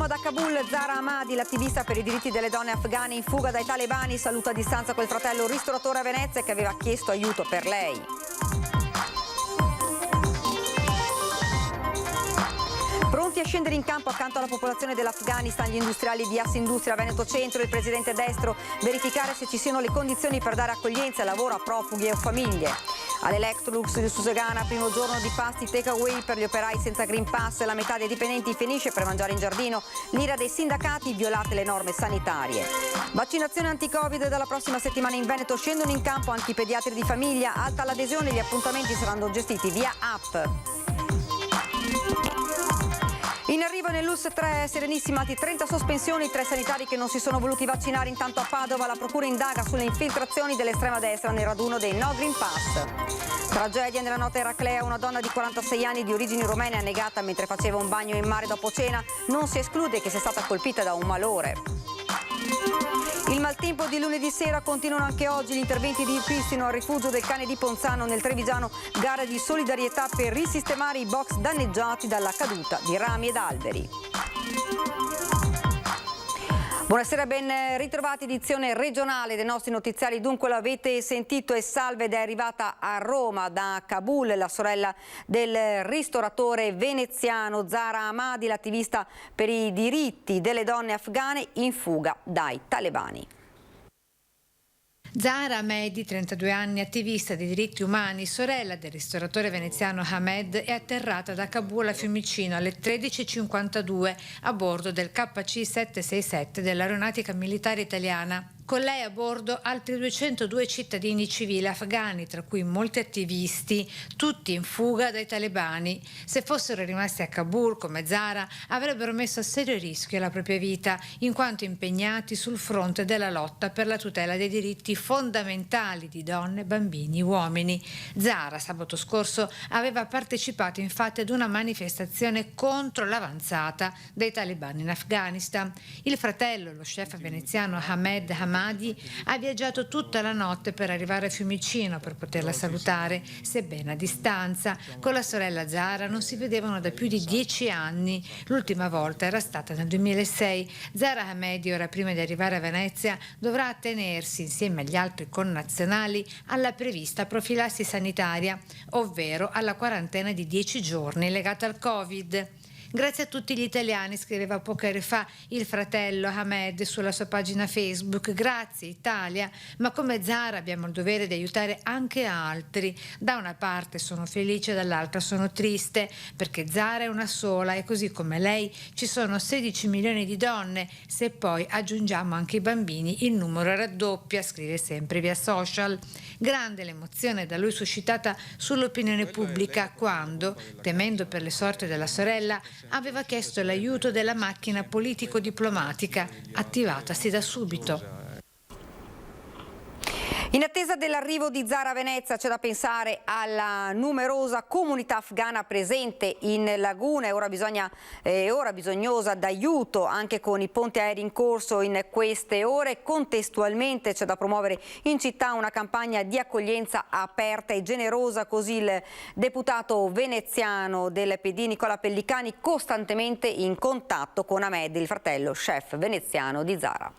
Roma da Kabul, Zahra Ahmadi, l'attivista per i diritti delle donne afghane in fuga dai talebani, saluta a distanza quel fratello ristoratore a Venezia che aveva chiesto aiuto per lei. Pronti a scendere in campo accanto alla popolazione dell'Afghanistan, gli industriali di Assindustria Veneto Centro, il presidente Destro, verificare se ci siano le condizioni per dare accoglienza e lavoro a profughi e famiglie. All'Electrolux di Susegana, primo giorno di pasti takeaway per gli operai senza Green Pass, la metà dei dipendenti finisce per mangiare in giardino, l'ira dei sindacati, violate le norme sanitarie. Vaccinazione anti-Covid dalla prossima settimana in Veneto, scendono in campo anche i pediatri di famiglia, alta l'adesione, gli appuntamenti saranno gestiti via app. In arrivo nell'US 3 Serenissima, altri 30 sospensioni, 3 sanitari che non si sono voluti vaccinare. Intanto a Padova la procura indaga sulle infiltrazioni dell'estrema destra nel raduno dei No Green Pass. Tragedia nella notte Eraclea, una donna di 46 anni di origini romene annegata mentre faceva un bagno in mare dopo cena. Non si esclude che sia stata colpita da un malore. Il maltempo di lunedì sera, continuano anche oggi gli interventi di ripristino al rifugio del Cane di Ponzano nel Trevigiano, gara di solidarietà per risistemare i box danneggiati dalla caduta di rami ed alberi. Buonasera, ben ritrovati, edizione regionale dei nostri notiziari. Dunque l'avete sentito, e salve, ed è arrivata a Roma da Kabul la sorella del ristoratore veneziano Zahra Ahmadi, l'attivista per i diritti delle donne afghane in fuga dai talebani. Zahra Ahmadi, 32 anni, attivista dei diritti umani, sorella del ristoratore veneziano Hamed, è atterrata da Kabul a Fiumicino alle 13:52 a bordo del KC-767 dell'Aeronautica Militare Italiana. Con lei a bordo altri 202 cittadini civili afghani, tra cui molti attivisti, tutti in fuga dai talebani. Se fossero rimasti a Kabul, come Zahra, avrebbero messo a serio rischio la propria vita, in quanto impegnati sul fronte della lotta per la tutela dei diritti fondamentali di donne, bambini e uomini. Zahra sabato scorso aveva partecipato infatti ad una manifestazione contro l'avanzata dei talebani in Afghanistan. Il fratello, lo chef veneziano Hamed Hamadi, ha viaggiato tutta la notte per arrivare a Fiumicino per poterla salutare, sebbene a distanza. Con la sorella Zahra non si vedevano da più di 10 anni. L'ultima volta era stata nel 2006. Zahra Ahmadi, ora prima di arrivare a Venezia, dovrà attenersi insieme agli altri connazionali alla prevista profilassi sanitaria, ovvero alla quarantena di 10 giorni legata al Covid. Grazie a tutti gli italiani, scriveva poche ore fa il fratello Hamed sulla sua pagina Facebook. Grazie Italia, ma come Zahra abbiamo il dovere di aiutare anche altri. Da una parte sono felice, dall'altra sono triste, perché Zahra è una sola e così come lei ci sono 16 milioni di donne. Se poi aggiungiamo anche i bambini, il numero raddoppia, scrive sempre via social. Grande l'emozione da lui suscitata sull'opinione pubblica quando, temendo per le sorti della sorella, aveva chiesto l'aiuto della macchina politico-diplomatica, attivatasi da subito. In attesa dell'arrivo di Zahra a Venezia c'è da pensare alla numerosa comunità afghana presente in laguna, e ora bisognosa d'aiuto anche con i ponti aerei in corso in queste ore. Contestualmente c'è da promuovere in città una campagna di accoglienza aperta e generosa, così il deputato veneziano del PD Nicola Pellicani, costantemente in contatto con Hamed, il fratello chef veneziano di Zahra.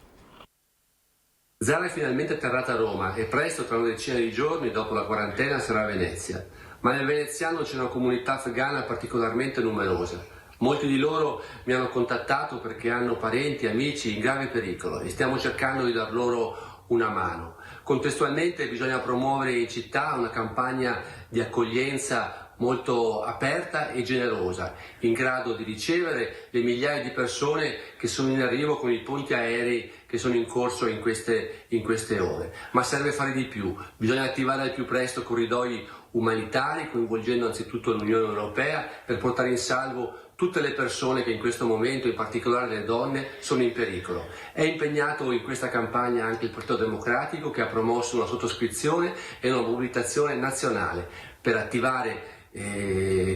Zahra è finalmente atterrata a Roma e presto, tra una decina di giorni, dopo la quarantena, sarà a Venezia. Ma nel veneziano c'è una comunità afghana particolarmente numerosa. Molti di loro mi hanno contattato perché hanno parenti e amici in grave pericolo e stiamo cercando di dar loro una mano. Contestualmente bisogna promuovere in città una campagna di accoglienza molto aperta e generosa, in grado di ricevere le migliaia di persone che sono in arrivo con i ponti aerei che sono in corso in queste ore. Ma serve fare di più, bisogna attivare al più presto corridoi umanitari, coinvolgendo anzitutto l'Unione Europea, per portare in salvo tutte le persone che in questo momento, in particolare le donne, sono in pericolo. È impegnato in questa campagna anche il Partito Democratico, che ha promosso una sottoscrizione e una mobilitazione nazionale per attivare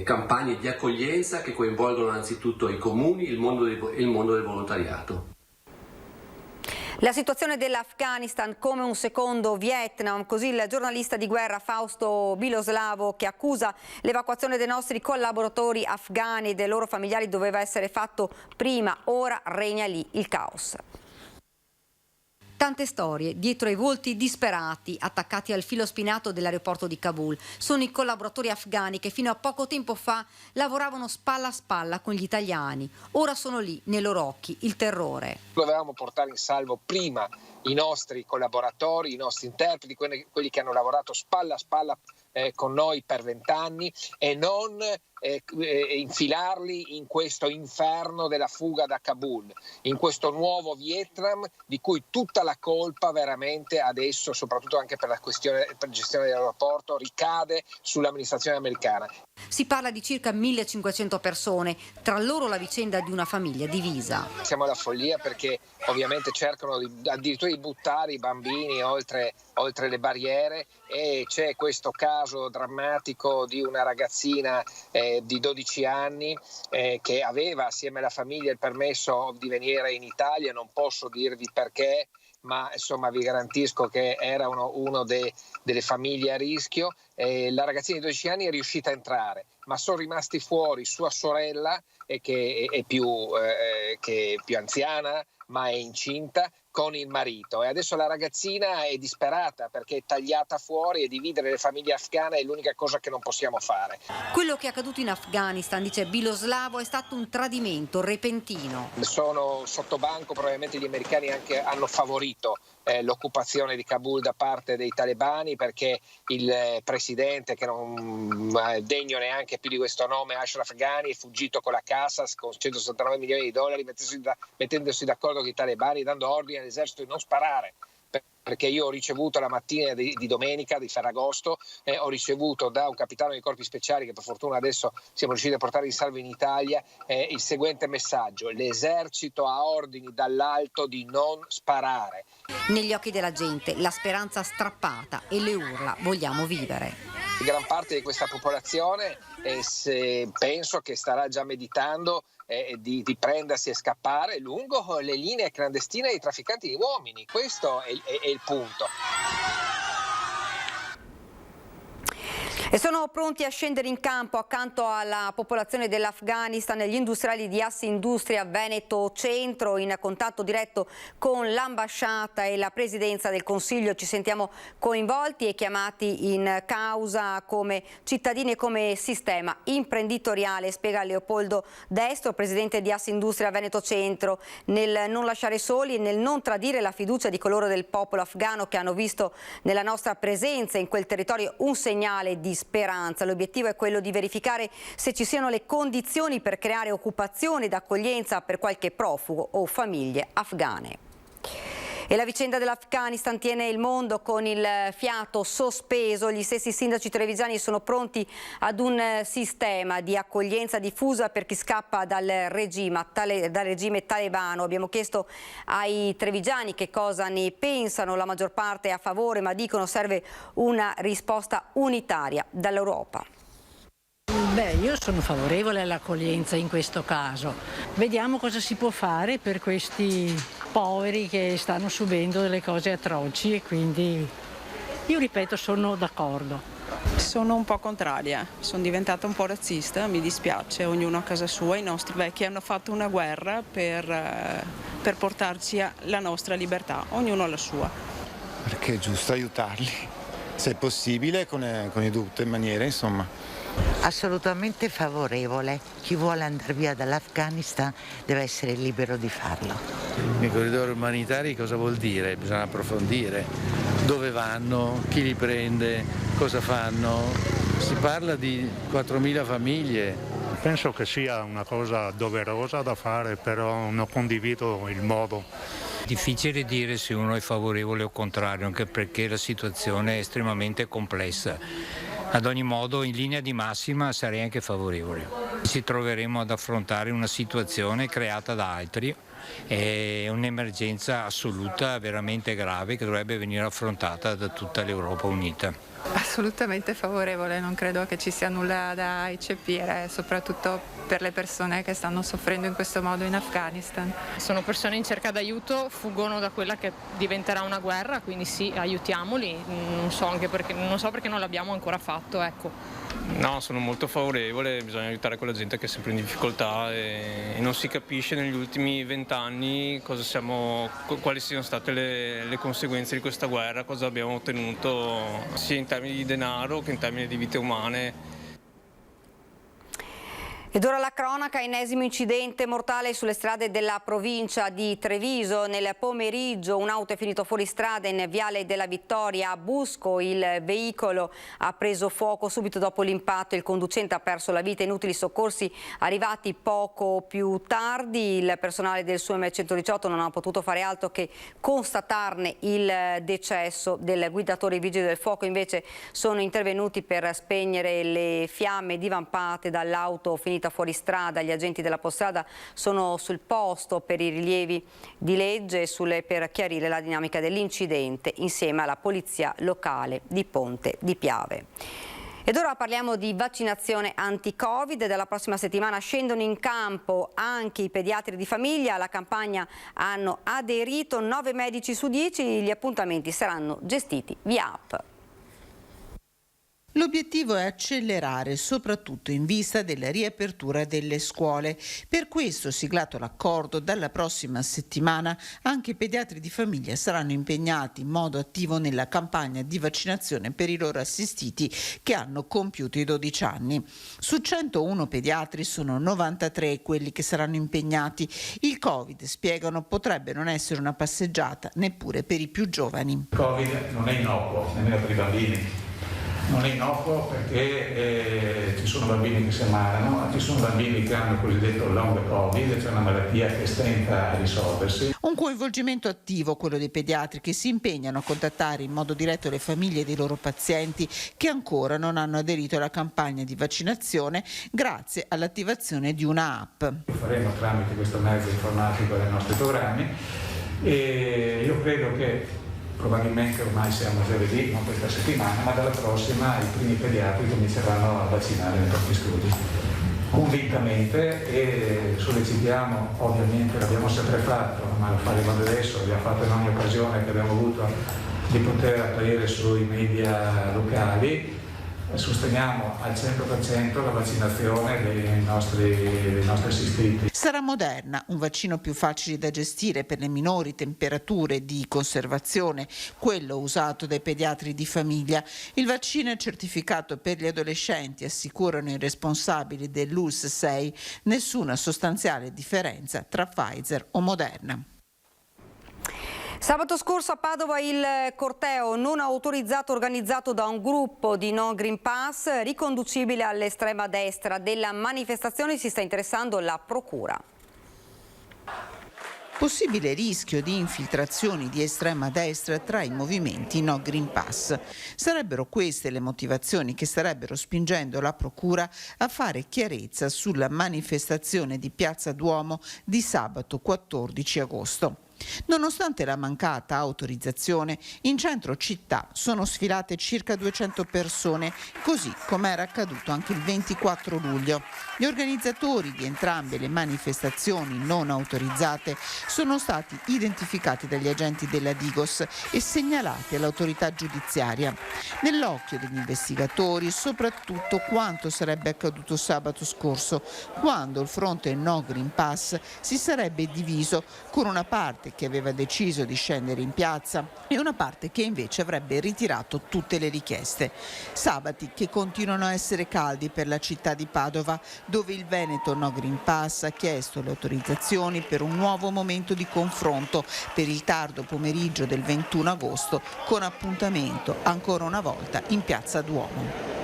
campagne di accoglienza che coinvolgono anzitutto i comuni, il mondo del volontariato. La situazione dell'Afghanistan come un secondo Vietnam, così il giornalista di guerra Fausto Biloslavo, che accusa l'evacuazione dei nostri collaboratori afghani e dei loro familiari, doveva essere fatto prima, ora regna lì il caos. Tante storie dietro ai volti disperati attaccati al filo spinato dell'aeroporto di Kabul. Sono i collaboratori afghani che fino a poco tempo fa lavoravano spalla a spalla con gli italiani. Ora sono lì, nei loro occhi, il terrore. Dovevamo portare in salvo prima i nostri collaboratori, i nostri interpreti, quelli che hanno lavorato spalla a spalla con noi per 20 anni e non infilarli in questo inferno della fuga da Kabul, in questo nuovo Vietnam di cui tutta la colpa veramente adesso, soprattutto anche per la questione per gestione dell'aeroporto, ricade sull'amministrazione americana. Si parla di circa 1500 persone, tra loro la vicenda di una famiglia divisa. Siamo alla follia perché ovviamente cercano addirittura di buttare i bambini oltre le barriere, e c'è questo caso drammatico di una ragazzina di 12 anni che aveva assieme alla famiglia il permesso di venire in Italia, non posso dirvi perché, ma insomma vi garantisco che era uno delle famiglie a rischio. La ragazzina di 12 anni è riuscita a entrare, ma sono rimasti fuori sua sorella che è più anziana, ma è incinta, con il marito, e adesso la ragazzina è disperata perché è tagliata fuori, e dividere le famiglie afghane è l'unica cosa che non possiamo fare. Quello che è accaduto in Afghanistan, dice Biloslavo, è stato un tradimento repentino. Sono sotto banco, probabilmente gli americani anche hanno favorito l'occupazione di Kabul da parte dei talebani, perché il presidente, che non è degno neanche più di questo nome, Ashraf Ghani, è fuggito con la casa con 169 milioni di dollari, mettendosi d'accordo con i talebani, dando ordine all'esercito di non sparare. Perché io ho ricevuto la mattina di domenica, di Ferragosto, ho ricevuto da un capitano dei corpi speciali, che per fortuna adesso siamo riusciti a portare in salvo in Italia, il seguente messaggio: l'esercito ha ordini dall'alto di non sparare. Negli occhi della gente la speranza strappata e le urla "vogliamo vivere". Gran parte di questa popolazione penso che starà già meditando di prendersi e scappare lungo le linee clandestine dei trafficanti di uomini. Questo è il punto. E sono pronti a scendere in campo accanto alla popolazione dell'Afghanistan gli industriali di Assindustria Veneto Centro, in contatto diretto con l'ambasciata e la presidenza del Consiglio. Ci sentiamo coinvolti e chiamati in causa come cittadini e come sistema imprenditoriale, spiega Leopoldo Destro, presidente di Assindustria Veneto Centro, nel non lasciare soli e nel non tradire la fiducia di coloro del popolo afghano che hanno visto nella nostra presenza in quel territorio un segnale di speranza. L'obiettivo è quello di verificare se ci siano le condizioni per creare occupazione ed accoglienza per qualche profugo o famiglie afghane. E la vicenda dell'Afghanistan tiene il mondo con il fiato sospeso. Gli stessi sindaci trevigiani sono pronti ad un sistema di accoglienza diffusa per chi scappa dal regime talebano. Abbiamo chiesto ai trevigiani che cosa ne pensano. La maggior parte è a favore, ma dicono serve una risposta unitaria dall'Europa. Beh, io sono favorevole all'accoglienza in questo caso. Vediamo cosa si può fare per questi poveri che stanno subendo delle cose atroci, e quindi io ripeto, sono d'accordo. Sono un po' contraria, sono diventata un po' razzista, mi dispiace, ognuno a casa sua. I nostri vecchi hanno fatto una guerra per portarci la nostra libertà, ognuno la sua. Perché è giusto aiutarli, se è possibile, con le dovute maniere, insomma. Assolutamente favorevole. Chi vuole andare via dall'Afghanistan deve essere libero di farlo. I corridori umanitari cosa vuol dire? Bisogna approfondire dove vanno, chi li prende, cosa fanno. Si parla di 4.000 famiglie. Penso che sia una cosa doverosa da fare, però non condivido il modo. Difficile dire se uno è favorevole o contrario, anche perché la situazione è estremamente complessa. Ad ogni modo, in linea di massima sarei anche favorevole. Ci troveremo ad affrontare una situazione creata da altri è un'emergenza assoluta, veramente grave, che dovrebbe venire affrontata da tutta l'Europa unita. Assolutamente favorevole, non credo che ci sia nulla da eccepire, soprattutto per le persone che stanno soffrendo in questo modo in Afghanistan. Sono persone in cerca d'aiuto, fuggono da quella che diventerà una guerra, quindi sì, aiutiamoli, non so perché non l'abbiamo ancora fatto, ecco. No, sono molto favorevole, bisogna aiutare quella gente che è sempre in difficoltà e non si capisce negli ultimi 20 anni quali siano state le conseguenze di questa guerra, cosa abbiamo ottenuto sia in termini di denaro che in termini di vite umane. Ed ora la cronaca, ennesimo incidente mortale sulle strade della provincia di Treviso. Nel pomeriggio un'auto è finito fuori strada in Viale della Vittoria a Busco. Il veicolo ha preso fuoco subito dopo l'impatto. Il conducente ha perso la vita. Inutili soccorsi arrivati poco più tardi. Il personale del SUEM 118 non ha potuto fare altro che constatarne il decesso del guidatore. I vigili del fuoco invece sono intervenuti per spegnere le fiamme divampate dall'auto finita fuori strada. Gli agenti della Postrada sono sul posto per i rilievi di legge per chiarire la dinamica dell'incidente insieme alla polizia locale di Ponte di Piave. Ed ora parliamo di vaccinazione anti-Covid. Dalla prossima settimana scendono in campo anche i pediatri di famiglia. Alla campagna hanno aderito 9 medici su 10. Gli appuntamenti saranno gestiti via app. L'obiettivo è accelerare, soprattutto in vista della riapertura delle scuole. Per questo, siglato l'accordo, dalla prossima settimana anche i pediatri di famiglia saranno impegnati in modo attivo nella campagna di vaccinazione per i loro assistiti che hanno compiuto i 12 anni. Su 101 pediatri sono 93 quelli che saranno impegnati. Il Covid, spiegano, potrebbe non essere una passeggiata neppure per i più giovani. Il Covid non è innocuo, nemmeno per i bambini. Non è innocuo perché ci sono bambini che si ammalano, ci sono bambini che hanno il cosiddetto long Covid, cioè una malattia che stenta a risolversi. Un coinvolgimento attivo, quello dei pediatri, che si impegnano a contattare in modo diretto le famiglie dei loro pazienti che ancora non hanno aderito alla campagna di vaccinazione grazie all'attivazione di una app. Lo faremo tramite questo mezzo informatico dei nostri programmi e io credo che probabilmente ormai siamo giovedì, non questa settimana, ma dalla prossima i primi pediatri cominceranno a vaccinare nei propri studi. Convintamente e sollecitiamo, ovviamente l'abbiamo sempre fatto, ma lo faremo adesso, l'abbiamo fatto in ogni occasione che abbiamo avuto di poter apparire sui media locali. Sosteniamo al 100% la vaccinazione dei nostri assistiti. Sarà Moderna, un vaccino più facile da gestire per le minori temperature di conservazione, quello usato dai pediatri di famiglia. Il vaccino è certificato per gli adolescenti, assicurano i responsabili dell'ULSS 6, nessuna sostanziale differenza tra Pfizer o Moderna. Sabato scorso a Padova il corteo non autorizzato organizzato da un gruppo di No Green Pass riconducibile all'estrema destra. Della manifestazione si sta interessando la Procura. Possibile rischio di infiltrazioni di estrema destra tra i movimenti No Green Pass. Sarebbero queste le motivazioni che starebbero spingendo la Procura a fare chiarezza sulla manifestazione di Piazza Duomo di sabato 14 agosto. Nonostante la mancata autorizzazione, in centro città sono sfilate circa 200 persone, così come era accaduto anche il 24 luglio. Gli organizzatori di entrambe le manifestazioni non autorizzate sono stati identificati dagli agenti della Digos e segnalati all'autorità giudiziaria. Nell'occhio degli investigatori soprattutto quanto sarebbe accaduto sabato scorso, quando il fronte No Green Pass si sarebbe diviso con una parte che aveva deciso di scendere in piazza e una parte che invece avrebbe ritirato tutte le richieste. Sabati che continuano a essere caldi per la città di Padova, dove il Veneto No Green Pass ha chiesto le autorizzazioni per un nuovo momento di confronto per il tardo pomeriggio del 21 agosto con appuntamento ancora una volta in piazza Duomo.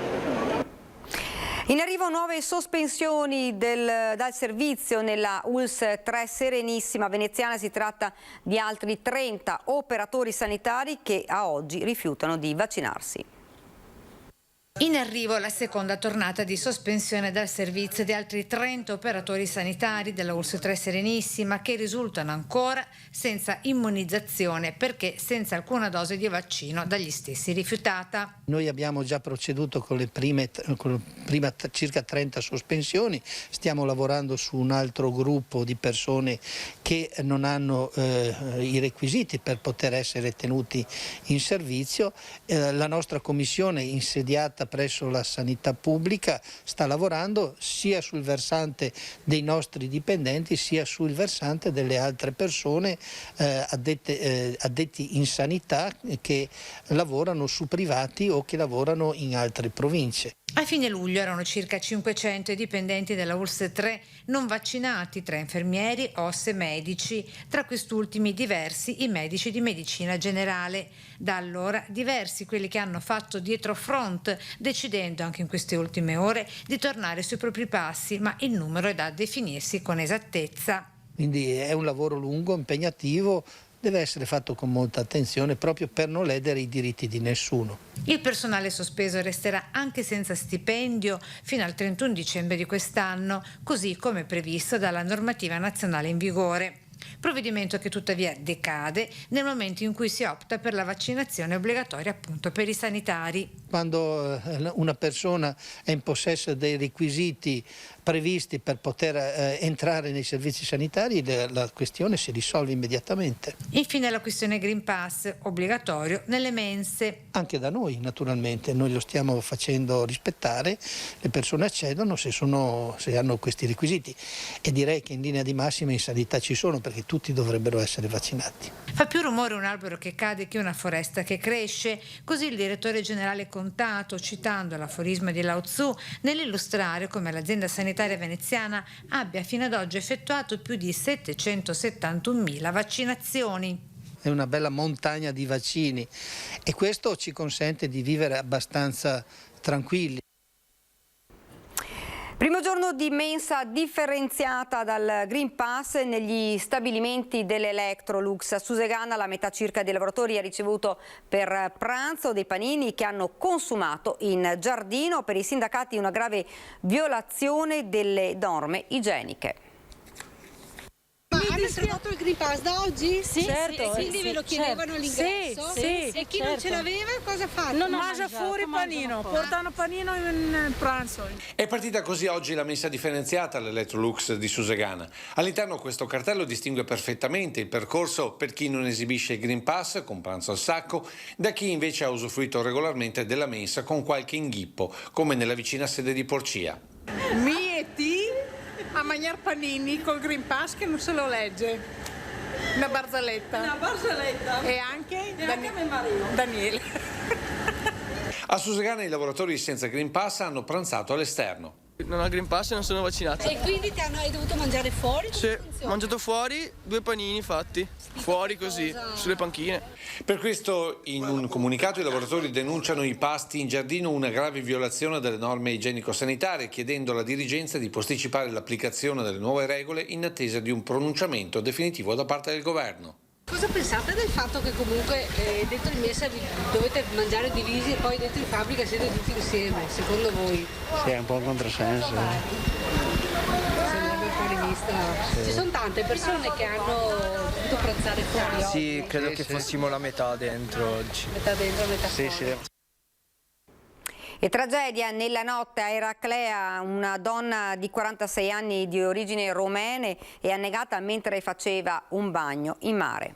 In arrivo nuove sospensioni dal servizio nella ULSS 3 Serenissima Veneziana. Si tratta di altri 30 operatori sanitari che a oggi rifiutano di vaccinarsi. In arrivo la seconda tornata di sospensione dal servizio di altri 30 operatori sanitari della ULSS 3 Serenissima che risultano ancora senza immunizzazione perché senza alcuna dose di vaccino dagli stessi rifiutata. Noi abbiamo già proceduto con le prime circa 30 sospensioni, stiamo lavorando su un altro gruppo di persone che non hanno i requisiti per poter essere tenuti in servizio. La nostra commissione insediata presso la sanità pubblica sta lavorando sia sul versante dei nostri dipendenti sia sul versante delle altre persone addetti in sanità che lavorano su privati o che lavorano in altre province. A fine luglio erano circa 500 i dipendenti della ULSS 3 non vaccinati, tra infermieri, OSS e medici, tra quest'ultimi diversi i medici di medicina generale. Da allora diversi quelli che hanno fatto dietro front, decidendo anche in queste ultime ore di tornare sui propri passi, ma il numero è da definirsi con esattezza. Quindi è un lavoro lungo, impegnativo, deve essere fatto con molta attenzione proprio per non ledere i diritti di nessuno. Il personale sospeso resterà anche senza stipendio fino al 31 dicembre di quest'anno, così come previsto dalla normativa nazionale in vigore. Provvedimento che tuttavia decade nel momento in cui si opta per la vaccinazione obbligatoria appunto per i sanitari. Quando una persona è in possesso dei requisiti previsti per poter entrare nei servizi sanitari, la questione si risolve immediatamente. Infine la questione Green Pass obbligatorio nelle mense. Anche da noi naturalmente, noi lo stiamo facendo rispettare, le persone accedono se hanno questi requisiti e direi che in linea di massima in sanità ci sono perché tutti dovrebbero essere vaccinati. Fa più rumore un albero che cade che una foresta che cresce, così il direttore generale Contato, citando l'aforisma di Lao Tzu, nell'illustrare come l'azienda sanitaria veneziana abbia fino ad oggi effettuato più di 771.000 vaccinazioni. È una bella montagna di vaccini e questo ci consente di vivere abbastanza tranquilli. Primo giorno di mensa differenziata dal Green Pass negli stabilimenti dell'Electrolux. A Susegana la metà circa dei lavoratori ha ricevuto per pranzo dei panini che hanno consumato in giardino. Per i sindacati una grave violazione delle norme igieniche. Ma hanno trovato il Green Pass da oggi? Sì, certo. E quindi ve lo chiedevano all'ingresso? Sì, e chi non ce l'aveva cosa fa? Mangia fuori panino, portano panino in pranzo. È partita così oggi la mensa differenziata all'Electrolux di Susegana. All'interno questo cartello distingue perfettamente il percorso per chi non esibisce il Green Pass con pranzo al sacco da chi invece ha usufruito regolarmente della mensa con qualche inghippo, come nella vicina sede di Porcia. Mieti a mangiare panini col Green Pass che non se lo legge. Una barzelletta. Una barzelletta. E anche Daniele. A Susegana i lavoratori senza Green Pass hanno pranzato all'esterno. Non ho Green Pass e non sono vaccinato. E quindi hai dovuto mangiare fuori? Sì, ho mangiato fuori 2 panini fatti, fuori così, sulle panchine. Per questo in un comunicato i lavoratori denunciano i pasti in giardino una grave violazione delle norme igienico-sanitarie, chiedendo alla dirigenza di posticipare l'applicazione delle nuove regole in attesa di un pronunciamento definitivo da parte del governo. Cosa pensate del fatto che comunque dentro in messa dovete mangiare divisi e poi dentro in fabbrica siete tutti insieme, secondo voi? Sì, è un po' un controsenso. Sembra fuori vista. Sì. Ci sono tante persone che hanno dovuto pranzare fuori. Sì, credo che fossimo la metà dentro oggi. Metà dentro, metà fuori. Sì. E tragedia nella notte a Eraclea, una donna di 46 anni di origine romene è annegata mentre faceva un bagno in mare.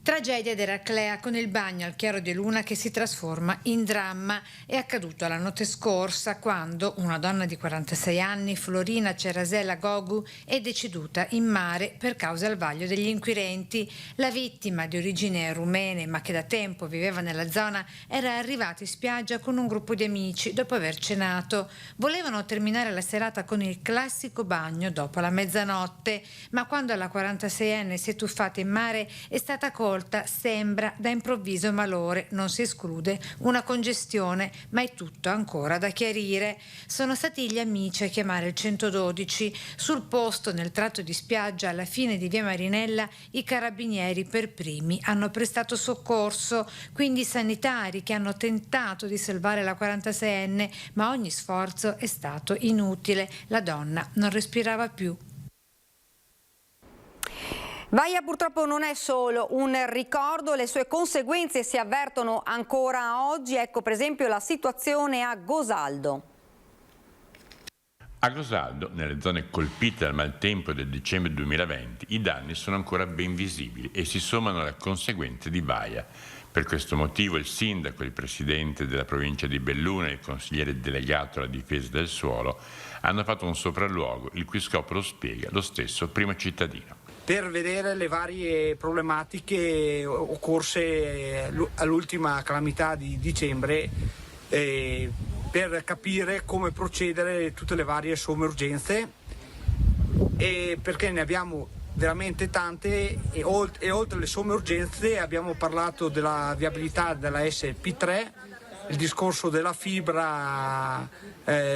Tragedia ad Eraclea con il bagno al chiaro di luna che si trasforma in dramma. È accaduto la notte scorsa quando una donna di 46 anni, Florina Cerasella Gogu, è deceduta in mare per causa al vaglio degli inquirenti. La vittima, di origine rumene ma che da tempo viveva nella zona, era arrivata in spiaggia con un gruppo di amici dopo aver cenato. Volevano terminare la serata con il classico bagno dopo la mezzanotte, ma quando la 46enne si è tuffata in mare è stata colta volta sembra da improvviso malore, non si esclude una congestione, ma è tutto ancora da chiarire. Sono stati gli amici a chiamare il 112. Sul posto, nel tratto di spiaggia alla fine di via Marinella, i carabinieri per primi hanno prestato soccorso, quindi i sanitari che hanno tentato di salvare la 46enne, ma ogni sforzo è stato inutile. La donna non respirava più. Vaia purtroppo non è solo un ricordo, le sue conseguenze si avvertono ancora oggi. Ecco per esempio la situazione a Gosaldo. A Gosaldo, nelle zone colpite dal maltempo del dicembre 2020, i danni sono ancora ben visibili e si sommano alle conseguenze di Vaia. Per questo motivo il sindaco, il presidente della provincia di Belluno e il consigliere delegato alla difesa del suolo hanno fatto un sopralluogo, il cui scopo lo spiega lo stesso primo cittadino. Per vedere le varie problematiche occorse all'ultima calamità di dicembre, per capire come procedere tutte le varie somme urgenze, e perché ne abbiamo veramente tante e oltre le somme urgenze abbiamo parlato della viabilità della SP3, il discorso della fibra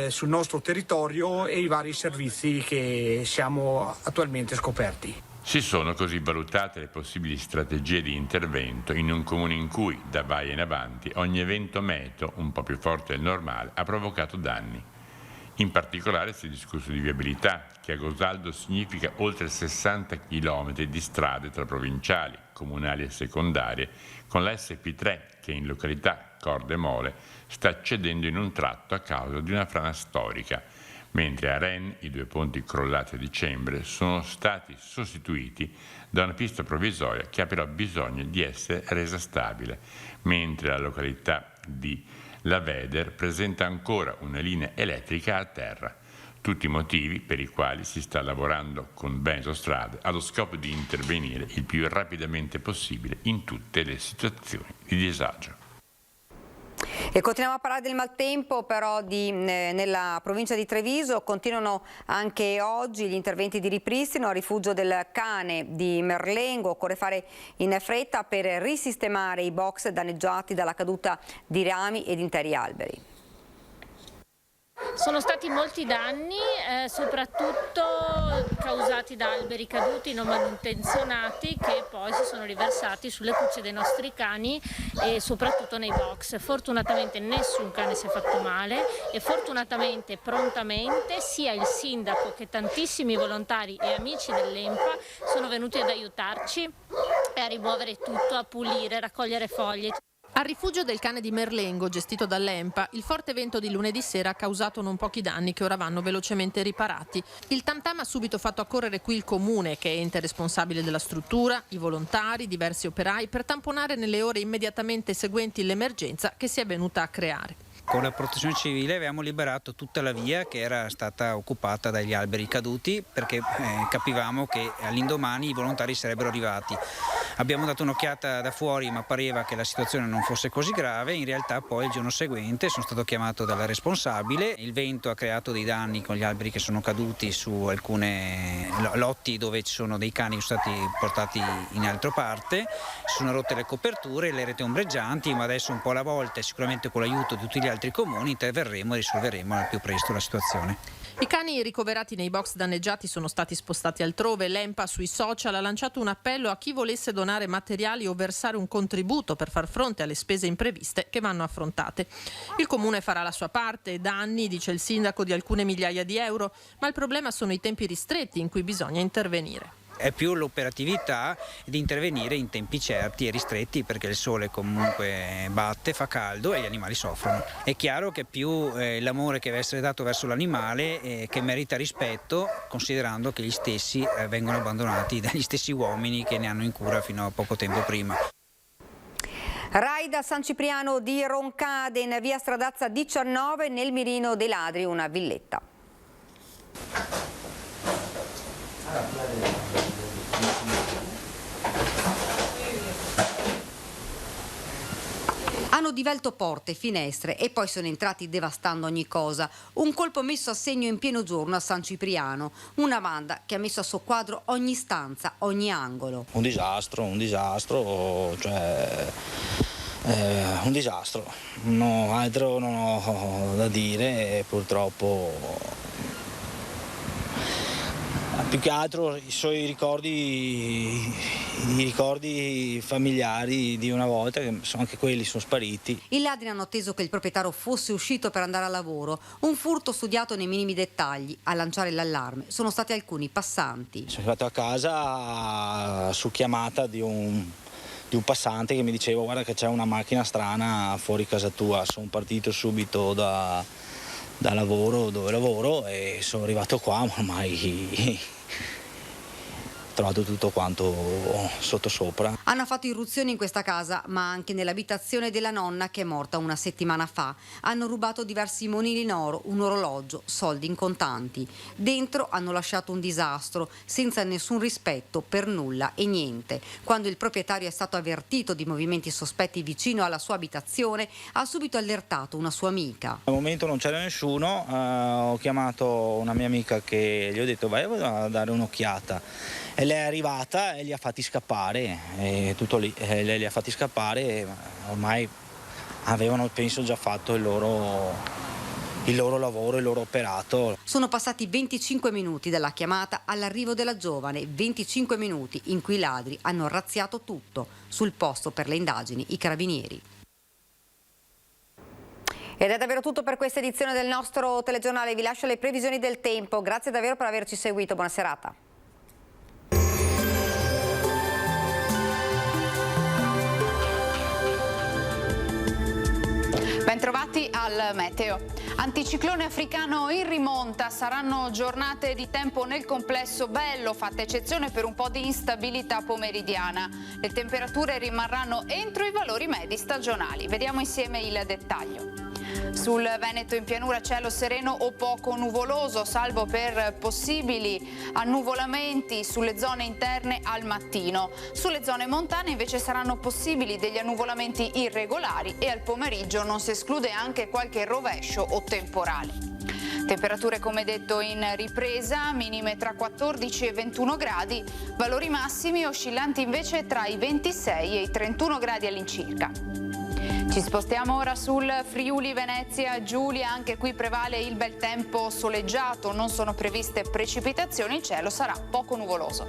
sul nostro territorio e i vari servizi che siamo attualmente scoperti. Si sono così valutate le possibili strategie di intervento in un comune in cui, da Vaia in avanti, ogni evento meteo, un po' più forte del normale, ha provocato danni. In particolare si è discusso di viabilità, che a Gosaldo significa oltre 60 km di strade tra provinciali, comunali e secondarie, con la SP3 che in località Corde Mole sta cedendo in un tratto a causa di una frana storica, mentre a Rennes i 2 ponti crollati a dicembre sono stati sostituiti da una pista provvisoria che ha però bisogno di essere resa stabile, mentre la località di La Veder presenta ancora una linea elettrica a terra. Tutti motivi per i quali si sta lavorando con Bensostrade allo scopo di intervenire il più rapidamente possibile in tutte le situazioni di disagio. E continuiamo a parlare del maltempo però nella provincia di Treviso. Continuano anche oggi gli interventi di ripristino a rifugio del cane di Merlengo. Occorre fare in fretta per risistemare i box danneggiati dalla caduta di rami ed interi alberi. Sono stati molti danni, soprattutto causati da alberi caduti non manutenzionati che poi si sono riversati sulle cucce dei nostri cani e soprattutto nei box. Fortunatamente nessun cane si è fatto male e fortunatamente prontamente sia il sindaco che tantissimi volontari e amici dell'ENPA sono venuti ad aiutarci e a rimuovere tutto, a pulire, raccogliere foglie. Al rifugio del cane di Merlengo, gestito dall'ENPA, il forte vento di lunedì sera ha causato non pochi danni che ora vanno velocemente riparati. Il tam-tam ha subito fatto accorrere qui il comune, che è ente responsabile della struttura, i volontari, diversi operai, per tamponare nelle ore immediatamente seguenti l'emergenza che si è venuta a creare. Con la protezione civile abbiamo liberato tutta la via che era stata occupata dagli alberi caduti perché capivamo che all'indomani i volontari sarebbero arrivati. Abbiamo dato un'occhiata da fuori ma pareva che la situazione non fosse così grave, in realtà poi il giorno seguente sono stato chiamato dalla responsabile, il vento ha creato dei danni con gli alberi che sono caduti su alcune lotti dove ci sono dei cani che sono stati portati in altra parte, sono rotte le coperture, le reti ombreggianti, ma adesso un po' alla volta e sicuramente con l'aiuto di tutti gli altri comuni interverremo e risolveremo al più presto la situazione. I cani ricoverati nei box danneggiati sono stati spostati altrove. L'ENPA sui social ha lanciato un appello a chi volesse donare materiali o versare un contributo per far fronte alle spese impreviste che vanno affrontate. Il comune farà la sua parte, danni, dice il sindaco, di alcune migliaia di euro, ma il problema sono i tempi ristretti in cui bisogna intervenire. È più l'operatività di intervenire in tempi certi e ristretti perché il sole comunque batte, fa caldo e gli animali soffrono. È chiaro che più l'amore che deve essere dato verso l'animale che merita rispetto, considerando che gli stessi vengono abbandonati dagli stessi uomini che ne hanno in cura fino a poco tempo prima. Raid a San Cipriano di Roncade, in via Stradazza 19, nel mirino dei ladri, una villetta. Hanno Hanno divelto porte, finestre e poi sono entrati devastando ogni cosa. Un colpo messo a segno in pieno giorno a San Cipriano. Una banda che ha messo a soqquadro ogni stanza, ogni angolo. Un disastro, cioè un disastro. No, altro non ho da dire, purtroppo. Più che altro i suoi ricordi familiari di una volta, che anche quelli sono spariti. I ladri hanno atteso che il proprietario fosse uscito per andare a lavoro. Un furto studiato nei minimi dettagli. A lanciare l'allarme sono stati alcuni passanti. Sono arrivato a casa su chiamata di un passante che mi diceva: guarda che c'è una macchina strana fuori casa tua. Sono partito subito da lavoro, dove lavoro, e sono arrivato qua, ma ormai ho trovato tutto quanto sottosopra. Hanno fatto irruzioni in questa casa, ma anche nell'abitazione della nonna che è morta una settimana fa. Hanno rubato diversi monili in oro, un orologio, soldi in contanti. Dentro hanno lasciato un disastro, senza nessun rispetto per nulla e niente. Quando il proprietario è stato avvertito di movimenti sospetti vicino alla sua abitazione, ha subito allertato una sua amica. Al momento non c'era nessuno, ho chiamato una mia amica che gli ho detto: vai a dare un'occhiata. E lei è arrivata e li ha fatti scappare, tutto lì. Lei li ha fatti scappare, ormai avevano, penso, già fatto il loro lavoro, il loro operato. Sono passati 25 minuti dalla chiamata all'arrivo della giovane, 25 minuti in cui i ladri hanno razziato tutto. Sul posto per le indagini i carabinieri. Ed è davvero tutto per questa edizione del nostro telegiornale. Vi lascio le previsioni del tempo. Grazie davvero per averci seguito. Buona serata. Bentrovati al meteo. Anticiclone africano in rimonta, saranno giornate di tempo nel complesso bello, fatta eccezione per un po' di instabilità pomeridiana. Le temperature rimarranno entro i valori medi stagionali. Vediamo insieme il dettaglio. Sul Veneto in pianura cielo sereno o poco nuvoloso, salvo per possibili annuvolamenti sulle zone interne al mattino. Sulle zone montane invece saranno possibili degli annuvolamenti irregolari e al pomeriggio non si esclude anche qualche rovescio o temporale. Temperature come detto in ripresa, minime tra 14 e 21 gradi, valori massimi oscillanti invece tra i 26 e i 31 gradi all'incirca. Ci spostiamo ora sul Friuli Venezia Giulia, anche qui prevale il bel tempo soleggiato, non sono previste precipitazioni, il cielo sarà poco nuvoloso.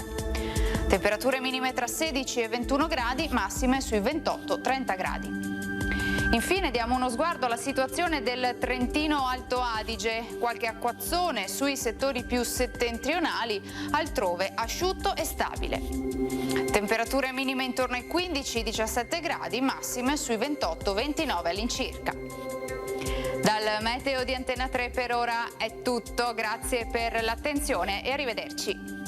Temperature minime tra 16 e 21 gradi, massime sui 28-30 gradi. Infine diamo uno sguardo alla situazione del Trentino Alto Adige, qualche acquazzone sui settori più settentrionali, altrove asciutto e stabile. Temperature minime intorno ai 15-17 gradi, massime sui 28-29 all'incirca. Dal meteo di Antena 3 per ora è tutto, grazie per l'attenzione e arrivederci.